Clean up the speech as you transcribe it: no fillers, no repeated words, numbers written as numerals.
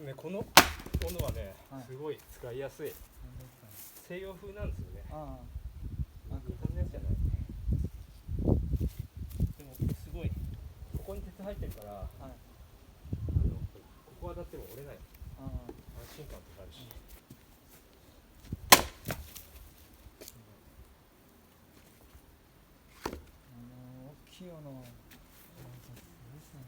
ね、このものはね、はいすごい使いやすい西洋風なんですよね。あなんかこんなやつじゃない。でもすごいここに鉄入ってるから、あ、はい、ここはだっても折れない。あ安心感とかあるし。大きいよな。なんかすごいっすね。